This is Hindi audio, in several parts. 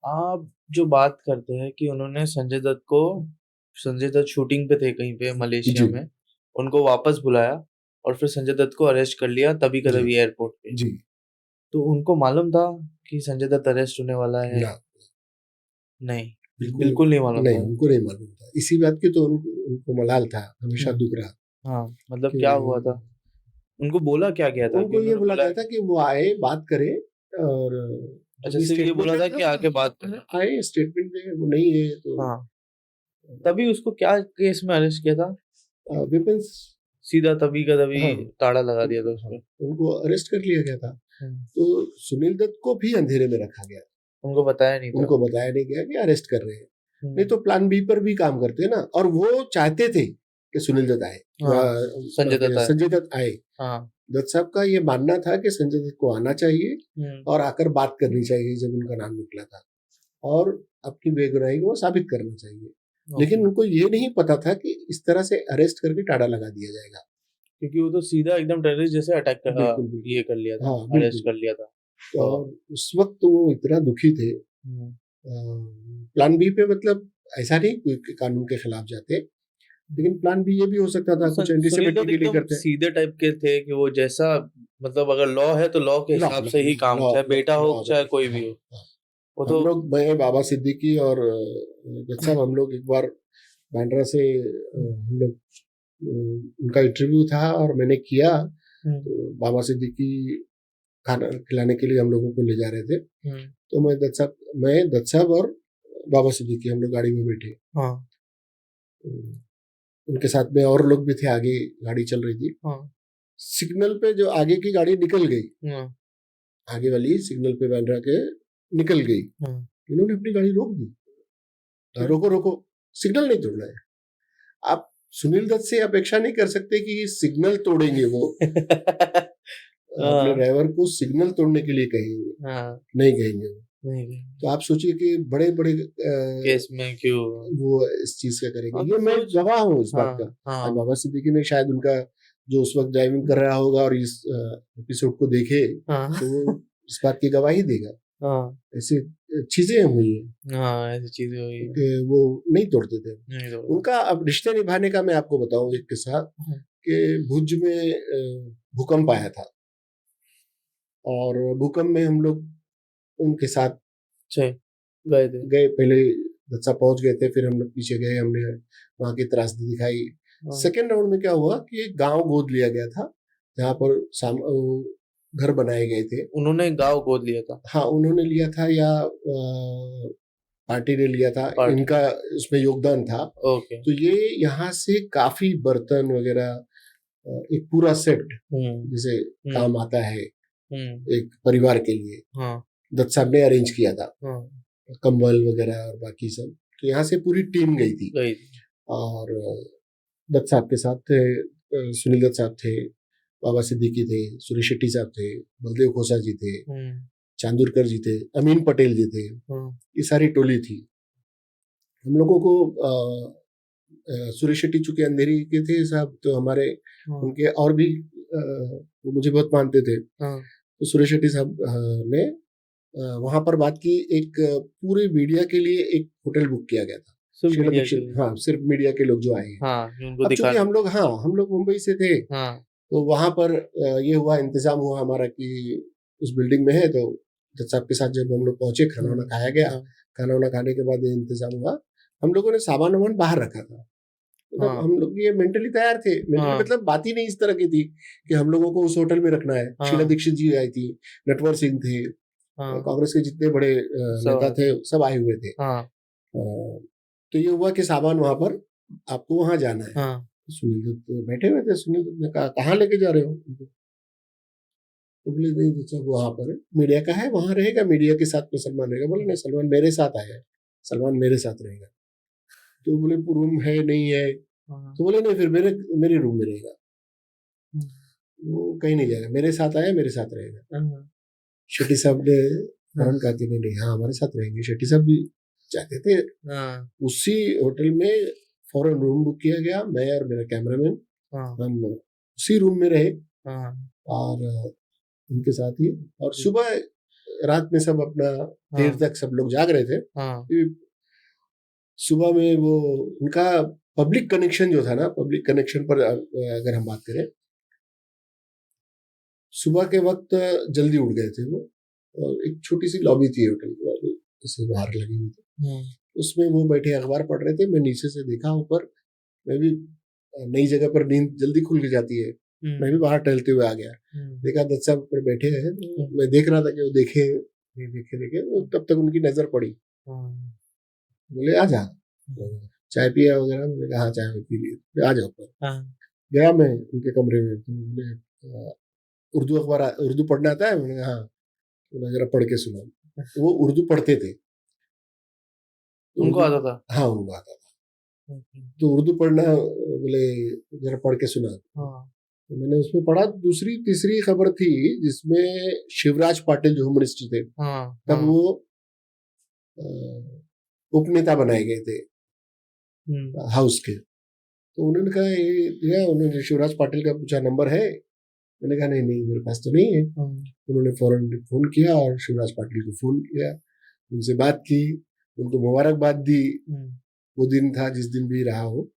आप जो बात करते हैं कि उन्होंने संजय दत्त शूटिंग पे थे कहीं पे मलेशिया जी में, उनको वापस बुलाया और फिर संजय दत्त को अरेस्ट कर लिया तभी का जी तभी एयरपोर्ट पे। जी। तो उनको मालूम था कि संजय दत्त अरेस्ट होने वाला है? ना, नहीं, बिल्कुल बिल्कुल नहीं मालूम नहीं, था। उनको नहीं मालूम था। इसी बात की तो उनको मलाल था, हमेशा हम्म। दुख रहा हाँ, मतलब कि क्या हुआ था? उनको बोला क्या गया था कि उनको ये उन्होंने बोला बोला? गया था कि वो आए, बात करें, और जो अच्छा, भी सिर्फ ये स्टेटमेंट बोला है, था कि आके बात करें। आए स्टेटमेंट दें, वो नहीं है तो हाँ, तभी उसको क्या केस में अरेस्ट किया था? वेपन्स। सीधा तभी का तभी हाँ, ताड़ा लगा दिया था हाँ, उसपे। उनको अरेस्ट कर लिया गया था। हम्म, तो सुनील दत्त को भी अंधेरे में रखा गया, उनको बताया नहीं था। उनको बताया नहीं गया कि अरेस्ट कर रहे हैं। नहीं हम्म, तो प्लान बी पर भी काम करते ना, और वो चाहते थे कि सुनील दत्त आए, हाँ, संजय दत्त आया। संजय दत्त आए। हाँ। दत्त साहब का ये मानना था कि संजय दत्त को आना चाहिए हम्म। और आकर बात करनी चाहिए जब उनका नाम निकला था, और अपनी बेगुनाही को साबित करना चाहिए। ओके। लेकिन उनको ये नहीं पता था कि इस तरह से अरेस्ट करके टाड़ा लगा दिया जाएगा। क्योंकि वो तो सीधा एकदम टेररिस्ट जैसे अटैक बिल्कुल बिल्कुल। ये कर लिया था, हाँ अरेस्ट बिल्कुल। कर लिया था। तो और उस वक्त तो वो इतना दुखी थे। हम्म, प्लान बी पे मतलब ऐसा नहीं कि कानून के खिलाफ जाते, लेकिन प्लान बी ये भी हो सकता था कुछ सुनील एंटीसेमिटिक दत्त के लिए एकदम करते। सीधे टाइप के थे कि वो जैसा, मतलब अगर लॉ है तो लॉ के लॉ हिसाब लॉ से ही काम, लॉ चाहे बेटा हो लॉ चाहे कोई हाँ भी हो। हाँ। वो हम तो लोग, मैं, बाबा सिद्दीकी और दत्त साहब, हम लोग एक बार बांद्रा से हम लोग उनका इंटरव्यू था और मैंने किया। हम्म, तो बाबा सिद्दीकी खाना खिलाने के लिए हम लोगों को ले जा रहे थे। हम्म, तो मैं दत्त साहब और बाबा सिद्दीकी हम लोग गाड़ी में बैठे। हाँ, उनके साथ में और लोग भी थे, आगे गाड़ी चल रही थी। हाँ, सिग्नल पे जो आगे की गाड़ी निकल गई, हाँ, आगे वाली सिग्नल पे बांद्रा के निकल गई, हाँ। इन्होंने अपनी गाड़ी रोक दी। क्यों? रोको रोको, सिग्नल नहीं तोड़ना है। आप सुनील दत्त से अपेक्षा नहीं कर सकते कि सिग्नल तोड़ेंगे वो, अपने हाँ, ड्राइवर को सिग्नल तोड़ने के लिए कहेंगे, हाँ, नहीं कहेंगे वो। नहीं, तो आप सोचिए कि बड़े बड़े केस में क्यों? वो इस चीज का करेंगे। हाँ, ये तो मैं सोच। गवाह हूँ इस बात हाँ, का। आज हाँ, बाबा सिद्दीकी ने शायद उनका जो उस वक्त ड्राइविंग कर रहा होगा और इस एपिसोड को देखे, हाँ, तो वो इस बात की गवाही देगा। हाँ, ऐसी चीजें हुई हैं हाँ, ऐसी चीजें हुई है। कि वो नहीं तोड़ते थे। नहीं तो उनका अब रिश्ते निभाने का मैं आपको बताऊं एक किस्सा, कि भुज में भूकंप आया था, और भूकंप में हम लोग उनके साथ अच्छा, गए थे। गए। पहले दत्सा पहुंच गए थे, फिर हम लोग पीछे गए, हमने वहां की त्रासदी दिखाई। हाँ, सेकेंड राउंड में क्या हुआ कि एक गांव गोद लिया गया था, जहाँ पर घर बनाए गए थे। उन्होंने गाँव गोद लिया था। हाँ, उन्होंने लिया था या पार्टी ने लिया था, पार्टी इनका ने। उसमें योगदान था। ओके। तो ये यहाँ से काफी बर्तन वगैरह, एक पूरा सेट हम्म, जिसे हम्म, काम आता है हम्म, एक परिवार के लिए, हाँ, दत्त साहब ने अरेंज किया था। हाँ, कंबल वगैरह और बाकी सब, तो यहाँ से पूरी टीम गई थी। गई थी। और दत्त साहब के साथ थे, सुनील दत्त साहब थे, बाबा सिद्दीकी थे, सुरेश शेट्टी साहब थे, बलदेव खोसा जी थे, हम्म, चांदुरकर जी थे, अमीन पटेल जी थे। हाँ, ये सारी टोली थी। हम लोगों को सुरेश शेट्टी चूंकि अंधेरी के थे साहब, तो हमारे हाँ, उनके और भी वो मुझे बहुत मानते थे। हाँ, तो सुरेश शेट्टी साहब ने वहां पर बात की, एक पूरे मीडिया के लिए एक होटल बुक किया गया था। सिर्फ शीला मीडिया के दीक्षित, लिए। हाँ, सिर्फ मीडिया के लोग जो आए हैं। हाँ, जो उनको अब चूंकि दिखाना। हम लोग मुंबई से थे, हाँ, तो वहां पर ये हुआ, इंतजाम हुआ हमारा कि उस बिल्डिंग में है। तो जज साहब के साथ जब हम लोग पहुंचे, खाना वाना खाया गया। हाँ, खाना वाना खाने के बाद ये इंतजाम हुआ। हम लोगों ने सामान वामान बाहर रखा था। मतलब हाँ, हम लोग ये मेंटली तैयार थे, मेंटली हाँ, मतलब बात ही नहीं इस तरह की थी कि हम लोगों को उस होटल में रखना है। शीला हाँ, दीक्षित जी आई थी, नटवर सिंह थे, हाँ, कांग्रेस के जितने बड़े सब नेता आए थे। थे, सब आए हुए थे। हाँ, तो ये हुआ कि सामान वहां पर, आपको वहां जाना है। हाँ, सुनील दत्त बैठे हुए थे। सुनील दत्त ने कहा, कहाँ लेके जा रहे हो? तो बोले, नहीं तो सब वहां पर है, मीडिया का है, वहां रहेगा, मीडिया के साथ में सलमान रहेगा। बोले, नहीं, सलमान मेरे साथ आया है, सलमान मेरे साथ रहेगा। तो बोले, रूम है नहीं है? हाँ, तो बोले, नहीं, फिर मेरे रूम में रहेगा, हम्म, वो कहीं नहीं जाएगा, मेरे साथ आया, मेरे साथ रहेगा। हाँ, शेट्टी साहब ने हाँ, फौरन कहा कि नहीं नहीं, हाँ, हमारे साथ रहेंगे। शेट्टी साहब भी चाहते थे। हाँ, उसी होटल में फौरन रूम बुक किया गया। मैं और मेरा कैमरामैन, हाँ, हम उसी रूम में रहे, हाँ, और उनके साथ ही। और सुबह रात में सब अपना देर हाँ, तक सब लोग जाग रहे थे। हाँ, फिर सुबह में वो उनका पब्लिक कनेक्शन जो था ना, पब्लिक कनेक्शन पर अगर हम बात करें, सुबह के वक्त जल्दी उठ गए थे वो, और एक छोटी सी लॉबी थी होटल की, जैसे बाहर लगी हुई थी, हाँ, उसमें वो बैठे अखबार पढ़ रहे थे। मैं नीचे से देखा ऊपर, मैं भी नई जगह पर नींद जल्दी खुल के जाती है, मैं भी बाहर टहलते हुए आ गया। देखा दत्त साहब ऊपर बैठे हैं, तो मैं देख रहा था कि वो देखे नहीं देखे देखे, तो तब तक उनकी नजर पड़ी। हाँ, बोले आ जा, चाय पिया वगैरह? मैंने कहा हाँ चाय पी ली, आ जाओ ऊपर। हाँ, गया मैं उनके कमरे में, तो बोले उर्दू अखबार उर्दू पढ़ना आता है? मैंने कहा हाँ। बोला जरा पढ़ के सुना। वो उर्दू पढ़ते थे, तो उनको उर्दू, आता था? हाँ उर्दू आता था, ओके, तो उर्दू पढ़ना, बोले जरा पढ़ के सुना। हाँ, तो मैंने उसमें पढ़ा, दूसरी तीसरी खबर थी जिसमें शिवराज पाटिल जो होम मिनिस्टर थे, हाँ, तब हाँ, वो उपनेता बनाए गए थे हाउस के। तो उन्होंने कहा ये दिया, उन्होंने शिवराज पाटिल का पूछा नंबर है? मैंने कहा नहीं नहीं मेरे पास तो नहीं है। उन्होंने फौरन फोन किया और शिवराज पाटिल को फोन किया, उनसे बात की, उनको मुबारकबाद दी। वो दिन था जिस दिन भी रहा हो।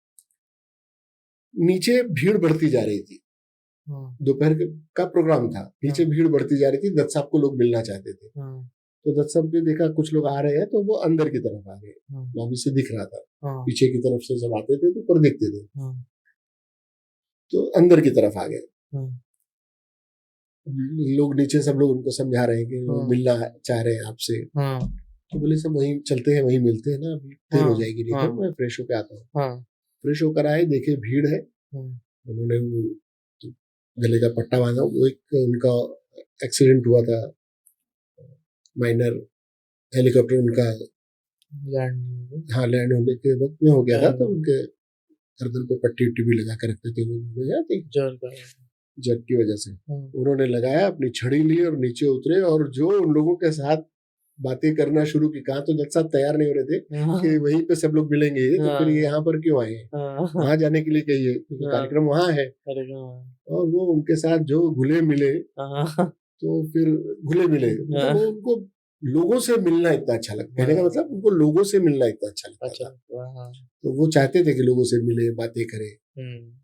नीचे भीड़ बढ़ती जा रही थी, दोपहर का प्रोग्राम था, नीचे भीड़ बढ़ती जा रही थी, दत्त साहब को लोग मिलना चाहते थे। तो दत्त साहब ने देखा कुछ लोग आ रहे हैं, तो वो अंदर की तरफ आ गए, लॉबी से दिख रहा था, पीछे की तरफ से सब आते थे तो ऊपर देखते थे, तो अंदर की तरफ आ गए लोग। नीचे सब लोग उनको समझा रहे हैं कि वो मिलना चाह रहे हैं आपसे। तो बोले सब वहीं चलते हैं, वहीं मिलते हैं ना, अभी देर हो जाएगी, नहीं तो मैं फ्रेश होकर आता हूँ। फ्रेश होकर आए, देखे भीड़ है, उन्होंने वो गले का पट्टा बांधा। वो एक उनका एक्सीडेंट हुआ था, माइनर, हेलीकॉप्टर उनका हाँ लैंड होने के वक्त में हो गया था, तो उनके गर्दन पे पट्टी उट्टी भी लगा कर रखते थे वो, जग की वजह से। उन्होंने लगाया, अपनी छड़ी ली और नीचे उतरे, और जो उन लोगों के साथ बातें करना शुरू की। कहा तो दत्त साहब तैयार नहीं हो रहे थे कि वहीं पे सब लोग मिलेंगे, तो फिर ये यहाँ पर क्यों आए हैं, वहां जाने के लिए कहिए, क्योंकि कार्यक्रम वहां है। और वो उनके साथ जो घुले मिले, तो फिर घुले मिले, मतलब वो उनको लोगों से मिलना इतना अच्छा लगता, कहने का मतलब उनको लोगों से मिलना इतना अच्छा लगता था। तो वो चाहते थे कि लोगों से मिले, बातें करें।